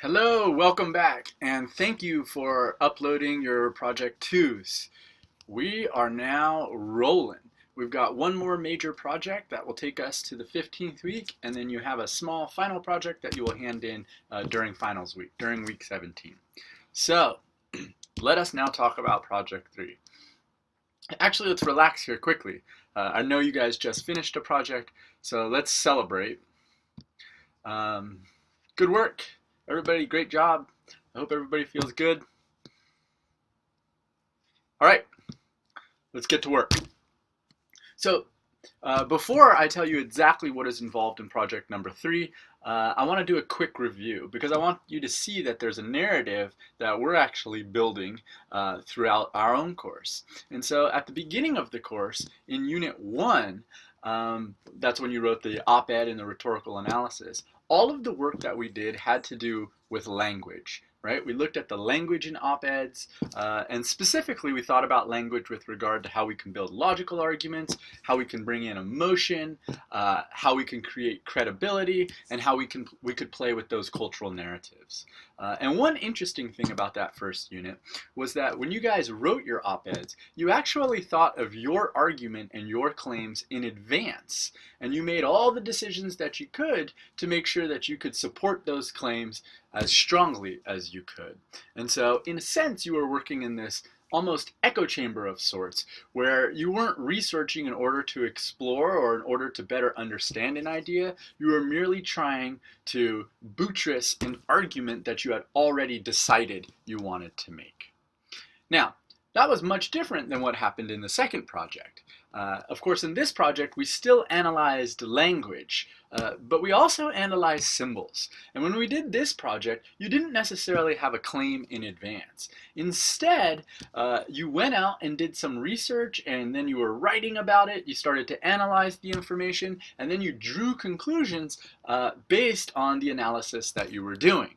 Hello, welcome back, and thank you for uploading your Project 2s. We are now rolling. We've got one more major project that will take us to the 15th week, and then you have a small final project that you will hand in during finals week, during week 17. So, let us now talk about Project 3. Actually, let's relax here quickly. I know you guys just finished a project, so let's celebrate. Good work. Everybody, great job. I hope everybody feels good. All right, let's get to work. So before I tell you exactly what is involved in project number 3, I want to do a quick review because I want you to see that there's a narrative that we're actually building throughout our own course. And so at the beginning of the course, in Unit 1, that's when you wrote the op-ed and the rhetorical analysis, all of the work that we did had to do with language. Right? We looked at the language in op-eds, and specifically we thought about language with regard to how we can build logical arguments, how we can bring in emotion, how we can create credibility, and how we could play with those cultural narratives. And one interesting thing about that first unit was that when you guys wrote your op-eds, you actually thought of your argument and your claims in advance, and you made all the decisions that you could to make sure that you could support those claims as strongly as you could. And so, in a sense, you were working in this almost echo chamber of sorts, where you weren't researching in order to explore or in order to better understand an idea. You were merely trying to buttress an argument that you had already decided you wanted to make. Now, that was much different than what happened in the second project. Of course, in this project, we still analyzed language, but we also analyzed symbols. And when we did this project, you didn't necessarily have a claim in advance. Instead, you went out and did some research, and then you were writing about it, you started to analyze the information, and then you drew conclusions based on the analysis that you were doing.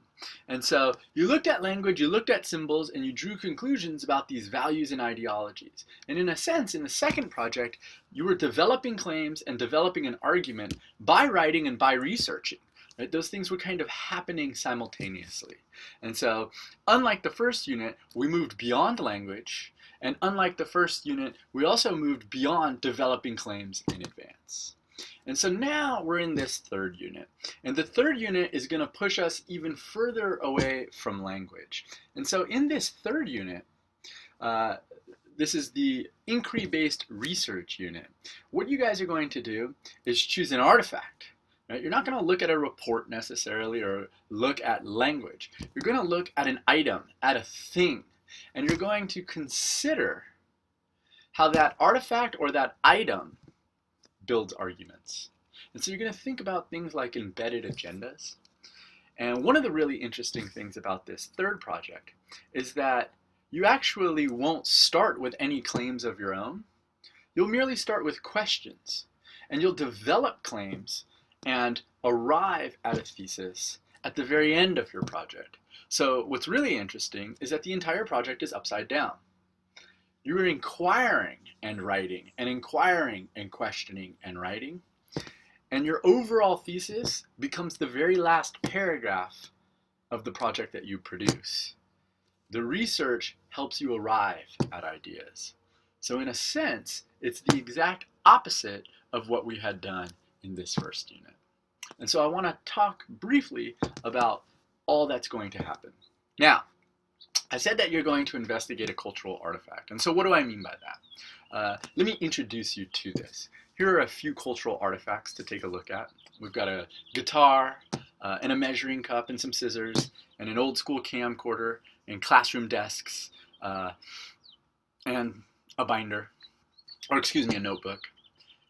And so you looked at language, you looked at symbols, and you drew conclusions about these values and ideologies. And in a sense, in the second project, you were developing claims and developing an argument by writing and by researching. Right? Those things were kind of happening simultaneously. And so, unlike the first unit, we moved beyond language, and unlike the first unit, we also moved beyond developing claims in advance. And so now we're in this third unit. And the third unit is going to push us even further away from language. And so in this third unit, this is the inquiry-based research unit. What you guys are going to do is choose an artifact. Right? You're not going to look at a report necessarily or look at language. You're going to look at an item, at a thing. And you're going to consider how that artifact or that item builds arguments. And so you're going to think about things like embedded agendas. And one of the really interesting things about this third project is that you actually won't start with any claims of your own. You'll merely start with questions. And you'll develop claims and arrive at a thesis at the very end of your project. So what's really interesting is that the entire project is upside down. You're inquiring and writing, and inquiring and questioning and writing, and your overall thesis becomes the very last paragraph of the project that you produce. The research helps you arrive at ideas. So in a sense, it's the exact opposite of what we had done in this first unit. And so I want to talk briefly about all that's going to happen. Now, I said that you're going to investigate a cultural artifact. And so what do I mean by that? Let me introduce you to this. Here are a few cultural artifacts to take a look at. We've got a guitar, and a measuring cup, and some scissors, and an old school camcorder, and classroom desks, and a binder, or excuse me, a notebook.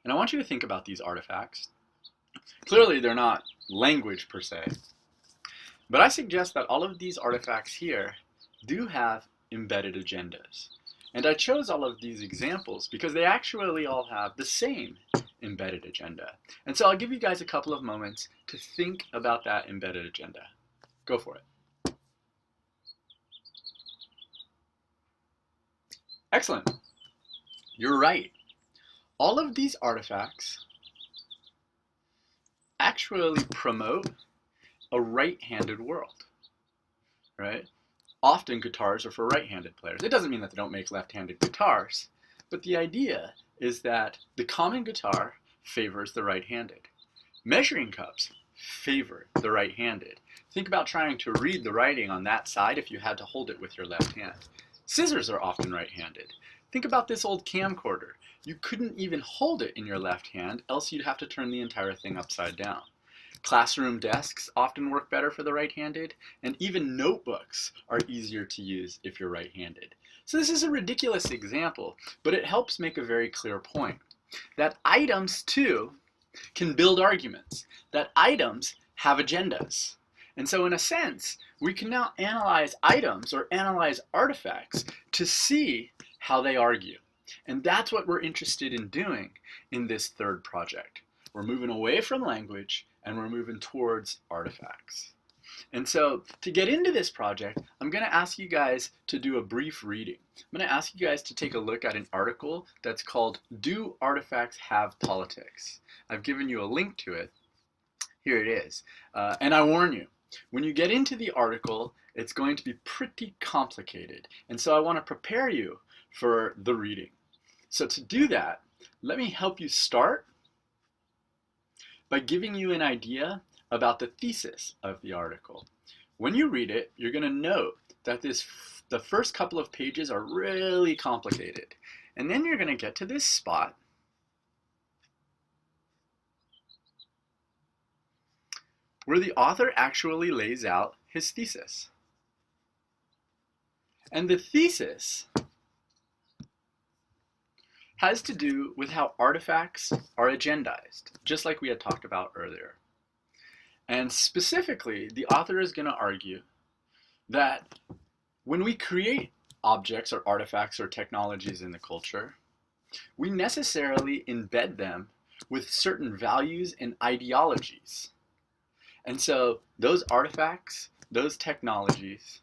And I want you to think about these artifacts. Clearly they're not language per se, but I suggest that all of these artifacts here do have embedded agendas. And I chose all of these examples because they actually all have the same embedded agenda. And so I'll give you guys a couple of moments to think about that embedded agenda. Go for it. Excellent. You're right. All of these artifacts actually promote a right-handed world. right? Often guitars are for right-handed players. It doesn't mean that they don't make left-handed guitars, but the idea is that the common guitar favors the right-handed. Measuring cups favor the right-handed. Think about trying to read the writing on that side if you had to hold it with your left hand. Scissors are often right-handed. Think about this old camcorder. You couldn't even hold it in your left hand, else you'd have to turn the entire thing upside down. Classroom desks often work better for the right-handed, and even notebooks are easier to use if you're right-handed. So this is a ridiculous example, but it helps make a very clear point. That items, too, can build arguments. That items have agendas. And so in a sense, we can now analyze items or analyze artifacts to see how they argue. And that's what we're interested in doing in this third project. We're moving away from language and we're moving towards artifacts. And so to get into this project, I'm going to ask you guys to do a brief reading. I'm going to ask you guys to take a look at an article that's called "Do Artifacts Have Politics?" I've given you a link to it. Here it is. And I warn you, when you get into the article, it's going to be pretty complicated. And so I want to prepare you for the reading. So to do that, let me help you start by giving you an idea about the thesis of the article. When you read it, you're going to note that the first couple of pages are really complicated. And then you're going to get to this spot where the author actually lays out his thesis. And the thesis has to do with how artifacts are agendized, just like we had talked about earlier. And specifically, the author is going to argue that when we create objects or artifacts or technologies in the culture, we necessarily embed them with certain values and ideologies. And so those artifacts, those technologies,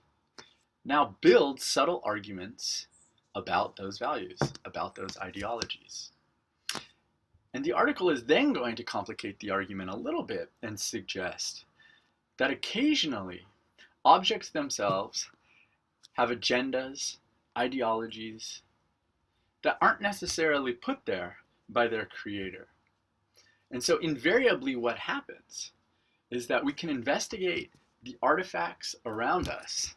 now build subtle arguments about those values, about those ideologies. And the article is then going to complicate the argument a little bit and suggest that occasionally objects themselves have agendas, ideologies that aren't necessarily put there by their creator. And so invariably what happens is that we can investigate the artifacts around us,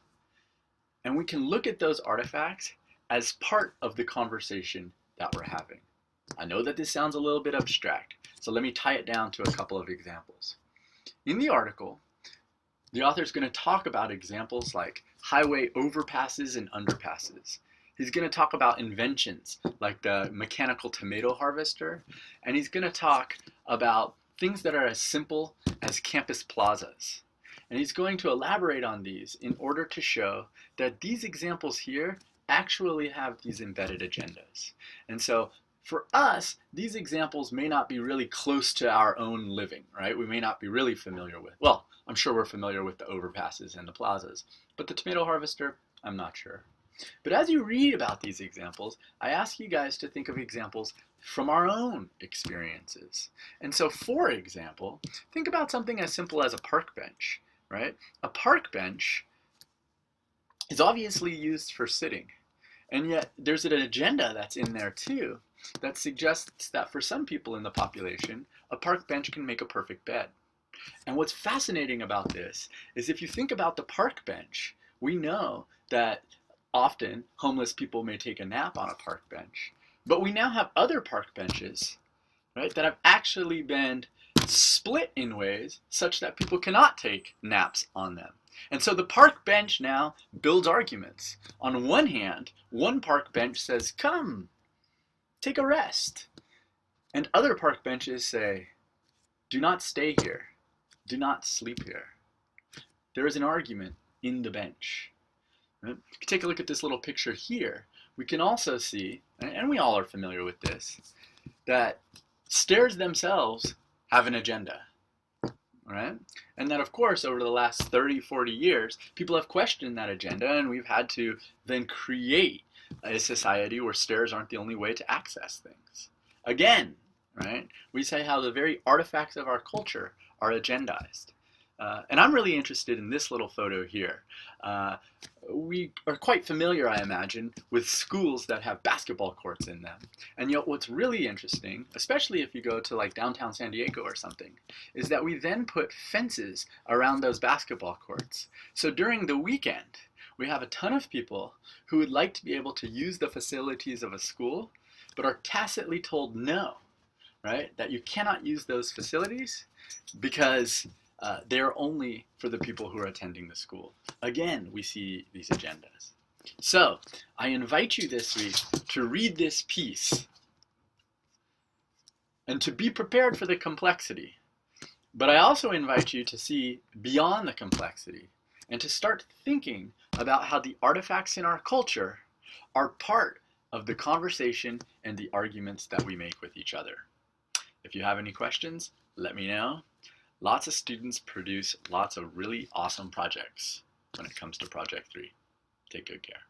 and we can look at those artifacts as part of the conversation that we're having. I know that this sounds a little bit abstract, so let me tie it down to a couple of examples. In the article, the author is going to talk about examples like highway overpasses and underpasses. He's going to talk about inventions like the mechanical tomato harvester, and he's going to talk about things that are as simple as campus plazas. And he's going to elaborate on these in order to show that these examples here actually have these embedded agendas. And so for us, these examples may not be really close to our own living, right? We may not be really familiar with. Well, I'm sure we're familiar with the overpasses and the plazas, but the tomato harvester, I'm not sure. But as you read about these examples, I ask you guys to think of examples from our own experiences. And so, for example, think about something as simple as a park bench, right? A park bench is obviously used for sitting, and yet there's an agenda that's in there too that suggests that for some people in the population, a park bench can make a perfect bed. And what's fascinating about this is if you think about the park bench, we know that often homeless people may take a nap on a park bench, but we now have other park benches, right, that have actually been split in ways such that people cannot take naps on them. And so the park bench now builds arguments. On one hand, one park bench says, come, take a rest. And other park benches say, do not stay here. Do not sleep here. There is an argument in the bench. Right? If you take a look at this little picture here, we can also see, and we all are familiar with this, that stairs themselves have an agenda. Right? And that, of course, over the last 30, 40 years, people have questioned that agenda, and we've had to then create a society where stairs aren't the only way to access things. Again, right? We say how the very artifacts of our culture are agendized. And I'm really interested in this little photo here. We are quite familiar, I imagine, with schools that have basketball courts in them. And yet what's really interesting, especially if you go to like downtown San Diego or something, is that we then put fences around those basketball courts. So during the weekend, we have a ton of people who would like to be able to use the facilities of a school, but are tacitly told no, right? That you cannot use those facilities because they're only for the people who are attending the school. Again, we see these agendas. So I invite you this week to read this piece and to be prepared for the complexity. But I also invite you to see beyond the complexity and to start thinking about how the artifacts in our culture are part of the conversation and the arguments that we make with each other. If you have any questions, let me know. Lots of students produce lots of really awesome projects when it comes to Project 3. Take good care.